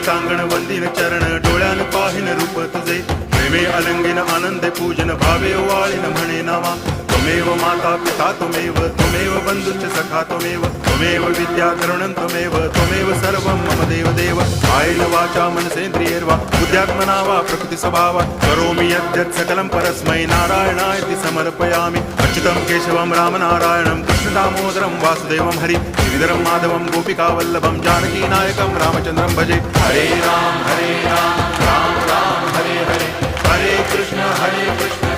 देवतांगण वंदिन चरण डोळ्यान पाहिन रूप तुझे प्रेमे अलंगिन आनंदे पूजन भावे वाळीन म्हणे नामा त्वमेव माता पिता त्वमेव बंधुश्च सखा त्वमेव विद्या द्रवणं त्वमेव सर्वं मम देव कायेन वाचा मनसेन्द्रियैर्वा बुद्ध्यात्मना वा प्रकृति स्वभावात् करोमि यद्यत् सकलं परस्मै नारायणायति समर्पयामि अच्युतं केशवं रामनारायणं कृष्णदामोदरं वासुदेवं हरि श्रीधरं माधवं गोपिकावल्लभं जानकीनायकं रामचन्द्रं भजे हरे राम राम राम हरे हरे हरे कृष्ण